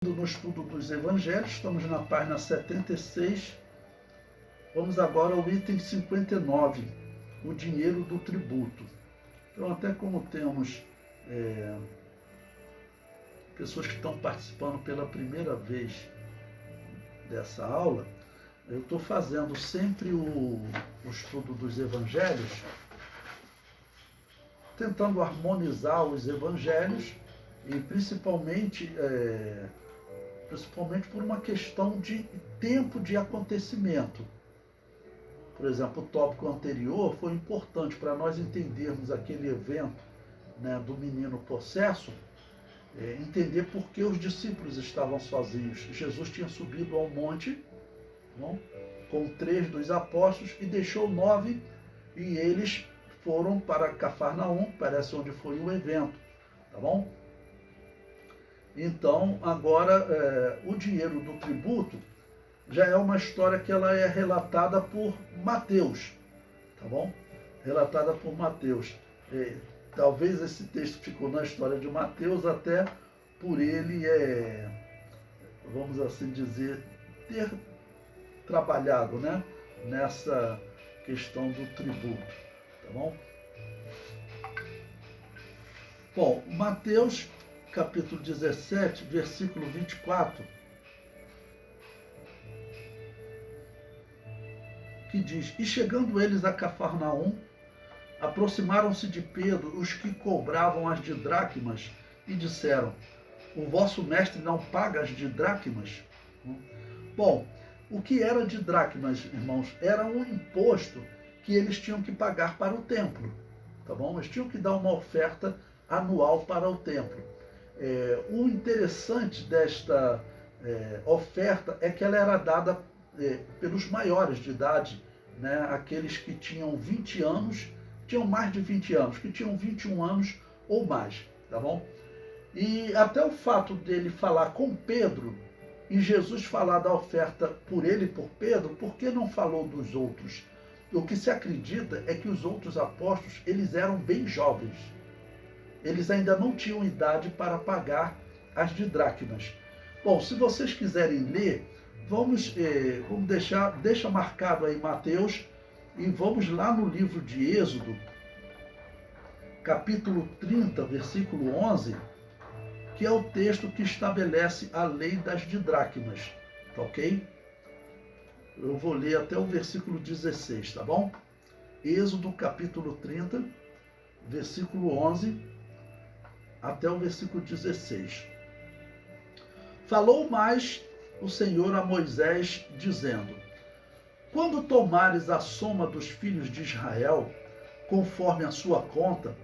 No estudo dos Evangelhos, estamos na página 76. Vamos agora ao item 59, o dinheiro do tributo. Então, até como temos pessoas que estão participando pela primeira vez dessa aula, eu estou fazendo sempre o estudo dos Evangelhos, tentando harmonizar os Evangelhos e principalmente por uma questão de tempo de acontecimento. Por exemplo, o tópico anterior foi importante para nós entendermos aquele evento, né, do menino possesso, entender por que os discípulos estavam sozinhos. Jesus tinha subido ao monte, bom, com 3 dos apóstolos e deixou 9, e eles foram para Cafarnaum, parece onde foi o evento, tá bom? Então, agora, o dinheiro do tributo já é uma história que ela é relatada por Mateus, tá bom? Relatada por Mateus. Talvez esse texto ficou na história de Mateus até por ele, vamos assim dizer, ter trabalhado, né, nessa questão do tributo, tá bom? Bom, Mateus capítulo 17, versículo 24, que diz: E chegando eles a Cafarnaum, aproximaram-se de Pedro os que cobravam as didracmas e disseram: O vosso mestre não paga as didracmas? Bom, o que era didracmas, irmãos? Era um imposto que eles tinham que pagar para o templo, tá bom? Eles tinham que dar uma oferta anual para o templo. O interessante desta oferta é que ela era dada pelos maiores de idade, né? Aqueles que tinham 20 anos, tinham mais de 20 anos, que tinham 21 anos ou mais, tá bom? E até o fato dele falar com Pedro e Jesus falar da oferta por ele e por Pedro, por que não falou dos outros? O que se acredita é que os outros apóstolos, eles eram bem jovens. Eles ainda não tinham idade para pagar as didracmas. Bom, se vocês quiserem ler, vamos deixa marcado aí Mateus, e vamos lá no livro de Êxodo, capítulo 30, versículo 11, que é o texto que estabelece a lei das didracmas, tá ok? Eu vou ler até o versículo 16, tá bom? Êxodo, capítulo 30, versículo 11, até o versículo 16. Falou mais o Senhor a Moisés, dizendo: Quando tomares a soma dos filhos de Israel, conforme a sua conta,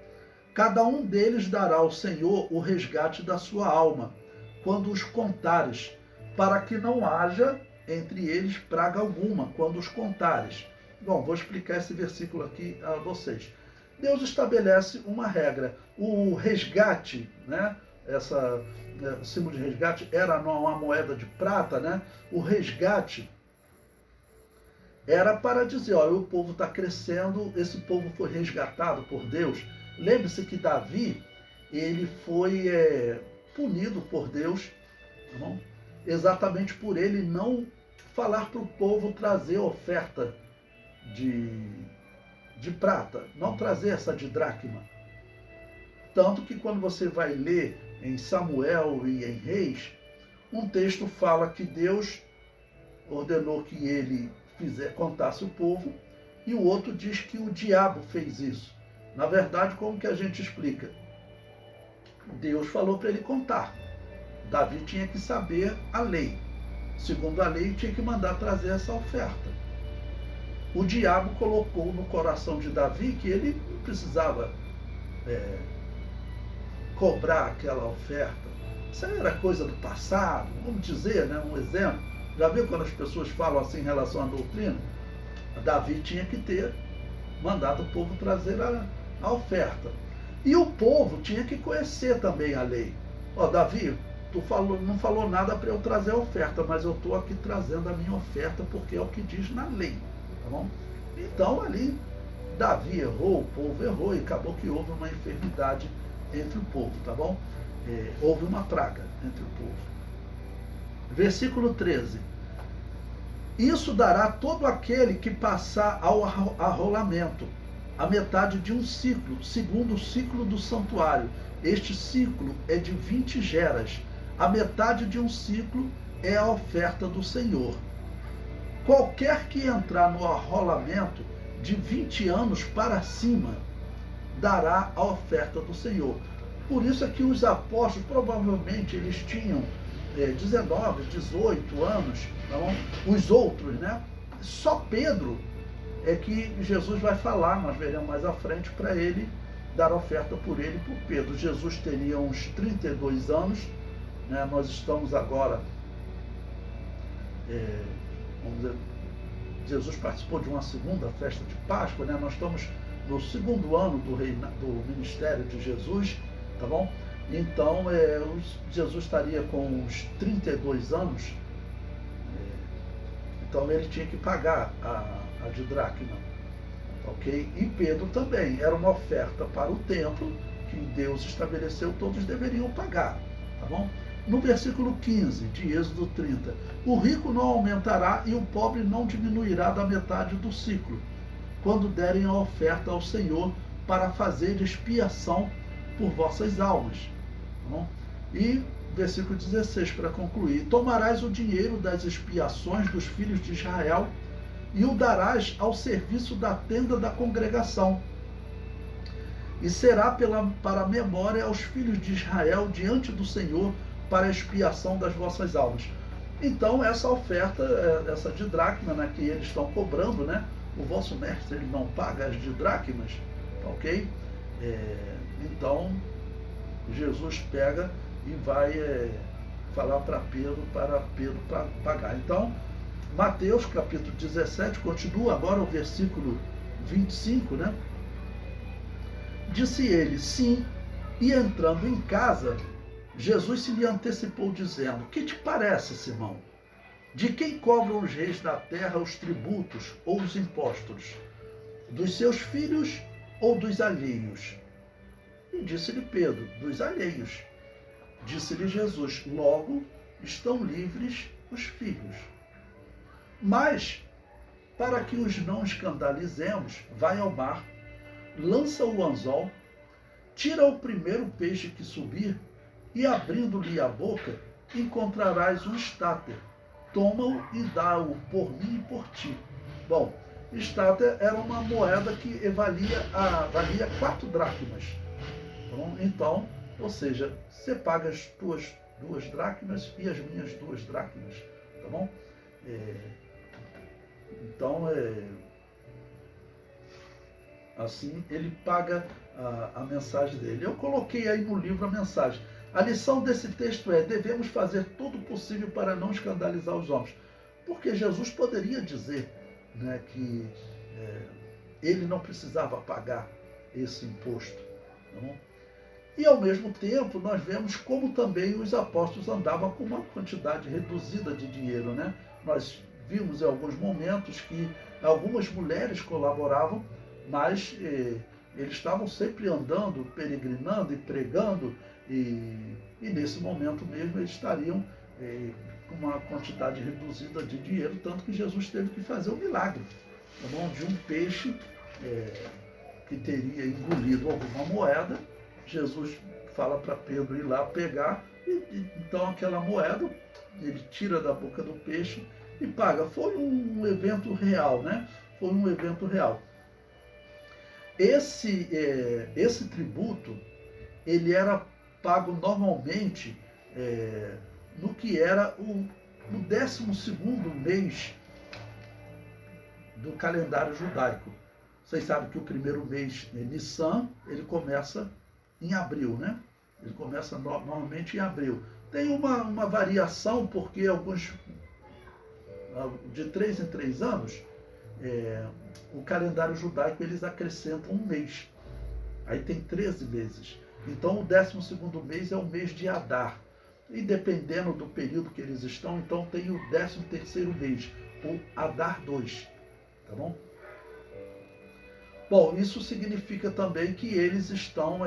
cada um deles dará ao Senhor o resgate da sua alma, quando os contares, para que não haja entre eles praga alguma, quando os contares. Bom, vou explicar esse versículo aqui a vocês. Deus estabelece uma regra. O resgate, né? O símbolo de resgate era uma moeda de prata, né? O resgate era para dizer: olha, o povo está crescendo, esse povo foi resgatado por Deus. Lembre-se que Davi, ele foi punido por Deus, tá bom? Exatamente por ele não falar para o povo trazer oferta de prata, não trazer essa didracma. Tanto que quando você vai ler em Samuel e em Reis, um texto fala que Deus ordenou que ele contasse o povo, e o outro diz que o diabo fez isso. Na verdade, como que a gente explica? Deus falou para ele contar. Davi tinha que saber a lei. Segundo a lei, tinha que mandar trazer essa oferta. O diabo colocou no coração de Davi que ele não precisava cobrar aquela oferta. Isso era coisa do passado, vamos dizer, né? Um exemplo. Já viu quando as pessoas falam assim em relação à doutrina? Davi tinha que ter mandado o povo trazer a oferta. E o povo tinha que conhecer também a lei. Davi, tu não falou nada para eu trazer a oferta, mas eu estou aqui trazendo a minha oferta porque é o que diz na lei. Tá bom? Então ali Davi errou, o povo errou, e acabou que houve uma enfermidade entre o povo, tá bom? Houve uma praga entre o povo. Versículo 13. Isso dará todo aquele que passar ao arrolamento, a metade de um ciclo, segundo o ciclo do santuário. Este ciclo é de 20 geras. A metade de um ciclo é a oferta do Senhor. Qualquer que entrar no arrolamento de 20 anos para cima, dará a oferta do Senhor. Por isso é que os apóstolos, provavelmente, eles tinham 19, 18 anos, não? Os outros, né? Só Pedro é que Jesus vai falar, nós veremos mais à frente, para ele dar oferta por ele e por Pedro. Jesus teria uns 32 anos, né? Nós estamos agora, vamos dizer, Jesus participou de uma segunda festa de Páscoa, né? Nós estamos no segundo ano do ministério de Jesus, tá bom? Então, Jesus estaria com uns 32 anos, então ele tinha que pagar a didracma, ok? E Pedro também, era uma oferta para o templo, que Deus estabeleceu, todos deveriam pagar, tá bom? No versículo 15 de Êxodo 30, o rico não aumentará e o pobre não diminuirá da metade do ciclo, quando derem a oferta ao Senhor para fazer expiação por vossas almas. Tá bom? E versículo 16, para concluir: tomarás o dinheiro das expiações dos filhos de Israel e o darás ao serviço da tenda da congregação, e será para a memória aos filhos de Israel diante do Senhor para a expiação das vossas almas. Então, essa oferta, essa didracma, né, que eles estão cobrando, né? O vosso mestre, ele não paga as didracmas, ok? Então, Jesus pega e vai falar para Pedro pagar. Então, Mateus capítulo 17, continua agora o versículo 25, né? Disse ele, sim, e entrando em casa, Jesus se lhe antecipou dizendo, que te parece, Simão? De quem cobram os reis da terra os tributos ou os impostos? Dos seus filhos ou dos alheios? E disse-lhe Pedro, dos alheios. Disse-lhe Jesus, logo estão livres os filhos. Mas, para que os não escandalizemos, vai ao mar, lança o anzol, tira o primeiro peixe que subir, e abrindo-lhe a boca, encontrarás um estáter. Toma-o e dá-o por mim e por ti. Bom, estáter era uma moeda que valia 4 dracmas. Bom, então, ou seja, você paga as tuas 2 dracmas e as minhas 2 dracmas, tá bom? Então, assim, ele paga a mensagem dele. Eu coloquei aí no livro a mensagem. A lição desse texto é, devemos fazer tudo possível para não escandalizar os homens. Porque Jesus poderia dizer, né, que ele não precisava pagar esse imposto. Tá bom? E ao mesmo tempo nós vemos como também os apóstolos andavam com uma quantidade reduzida de dinheiro, né? Nós vimos em alguns momentos que algumas mulheres colaboravam, mas eles estavam sempre andando, peregrinando e pregando, e nesse momento mesmo eles estariam com uma quantidade reduzida de dinheiro, tanto que Jesus teve que fazer um milagre, tá bom? De um peixe que teria engolido alguma moeda. Jesus fala para Pedro ir lá pegar, e então aquela moeda ele tira da boca do peixe e paga. Foi um evento real, né? Foi um evento real. Esse tributo, ele era pago normalmente no que era no 12º mês do calendário judaico. Vocês sabem que o primeiro mês, Nissan, ele começa em abril, né? Ele começa normalmente em abril. Tem uma variação, porque alguns, de 3 em 3 anos, o calendário judaico, eles acrescentam um mês. Aí tem 13 meses. Então, o 12º mês é o mês de Adar. E dependendo do período que eles estão, então tem o 13º mês, o Adar 2. Tá bom? Bom, isso significa também que eles estão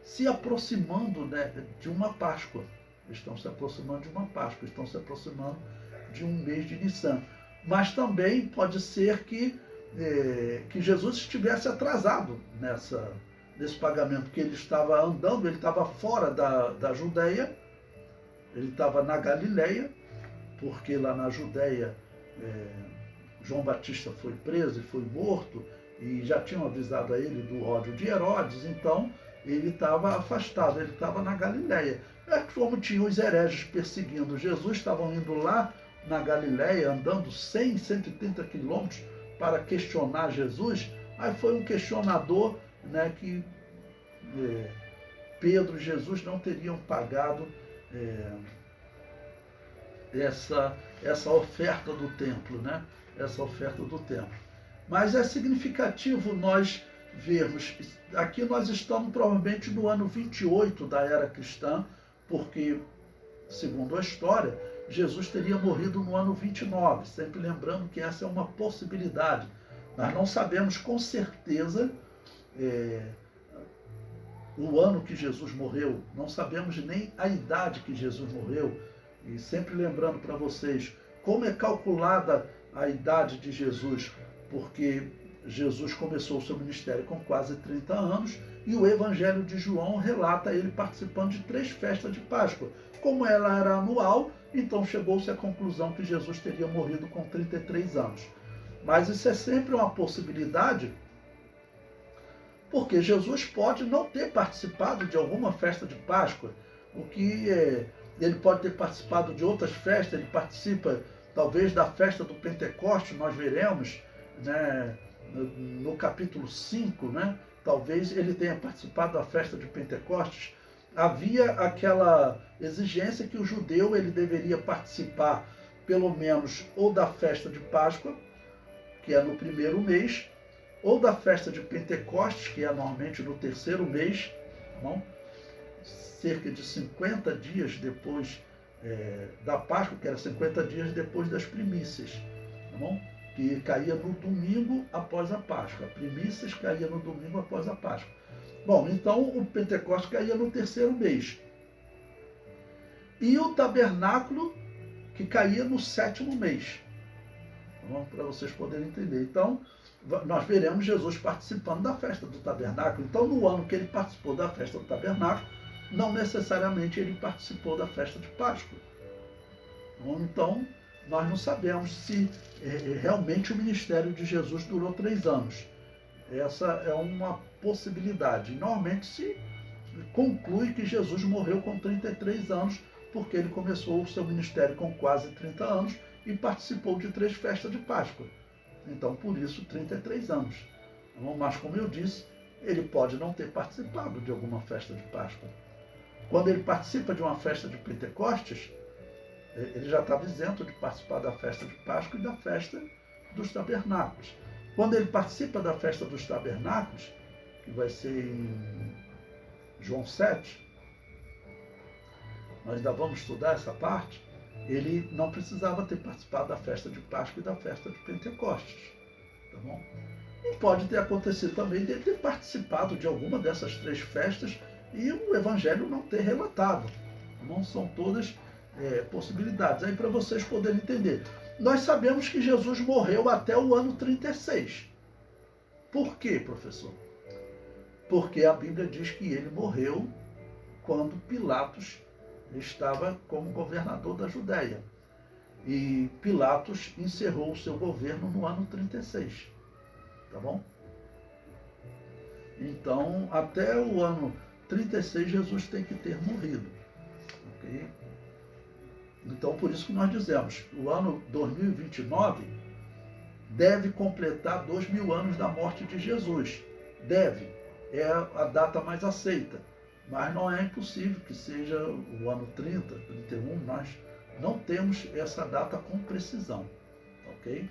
se aproximando, né, de uma Páscoa. estão se aproximando de uma Páscoa, estão se aproximando de um mês de Nissan. Mas também pode ser que Jesus estivesse atrasado nesse pagamento, que ele estava andando, ele estava fora da Judéia, ele estava na Galileia, porque lá na Judéia João Batista foi preso e foi morto, e já tinham avisado a ele do ódio de Herodes, então ele estava afastado, ele estava na Galileia. Como tinha os hereges perseguindo Jesus, estavam indo lá na Galileia, andando 100, 130 quilômetros para questionar Jesus. Aí foi um questionador, né, que Pedro e Jesus não teriam pagado essa oferta do templo, né? Essa oferta do templo. Mas é significativo nós vermos, aqui nós estamos provavelmente no ano 28 da era cristã, porque, segundo a história, Jesus teria morrido no ano 29, sempre lembrando que essa é uma possibilidade. Nós não sabemos com certeza o ano que Jesus morreu, não sabemos nem a idade que Jesus morreu, e sempre lembrando para vocês como é calculada a idade de Jesus, porque Jesus começou o seu ministério com quase 30 anos, e o Evangelho de João relata ele participando de 3 festas de Páscoa. Como ela era anual, então chegou-se à conclusão que Jesus teria morrido com 33 anos. Mas isso é sempre uma possibilidade, porque Jesus pode não ter participado de alguma festa de Páscoa, ele pode ter participado de outras festas, ele participa talvez da festa do Pentecostes, nós veremos, né, no capítulo 5, né, talvez ele tenha participado da festa de Pentecostes. Havia aquela exigência que o judeu ele deveria participar pelo menos ou da festa de Páscoa, que é no primeiro mês, ou da festa de Pentecostes, que é normalmente no terceiro mês, tá bom? Cerca de 50 dias depois da Páscoa, que era 50 dias depois das primícias, tá bom? Que caía no domingo após a Páscoa. Primícias caía no domingo após a Páscoa. Bom, então o Pentecostes caía no terceiro mês. E o tabernáculo, que caía no 7º mês. Tá bom? Para vocês poderem entender. Então, nós veremos Jesus participando da festa do tabernáculo. Então, no ano que ele participou da festa do tabernáculo, não necessariamente ele participou da festa de Páscoa. Então, nós não sabemos se realmente o ministério de Jesus durou 3 anos. Essa é uma possibilidade. Normalmente se conclui que Jesus morreu com 33 anos, porque ele começou o seu ministério com quase 30 anos e participou de 3 festas de Páscoa. Então, por isso, 33 anos. Mas, como eu disse, ele pode não ter participado de alguma festa de Páscoa. Quando ele participa de uma festa de Pentecostes, ele já estava isento de participar da festa de Páscoa e da festa dos tabernáculos. Quando ele participa da festa dos tabernáculos, que vai ser em João 7, nós ainda vamos estudar essa parte, ele não precisava ter participado da festa de Páscoa e da festa de Pentecostes. Tá bom? E pode ter acontecido também de ele ter participado de alguma dessas 3 festas e o Evangelho não ter relatado. Não são todas possibilidades. Aí para vocês poderem entender. Nós sabemos que Jesus morreu até o ano 36. Por quê, professor? Porque a Bíblia diz que ele morreu quando Pilatos estava como governador da Judéia. E Pilatos encerrou o seu governo no ano 36. Tá bom? Então, até o ano 36, Jesus tem que ter morrido. Ok? Então, por isso que nós dizemos, o ano 2029 deve completar 2000 anos da morte de Jesus. Deve. É a data mais aceita. Mas não é impossível que seja o ano 30, 31, nós não temos essa data com precisão. Ok?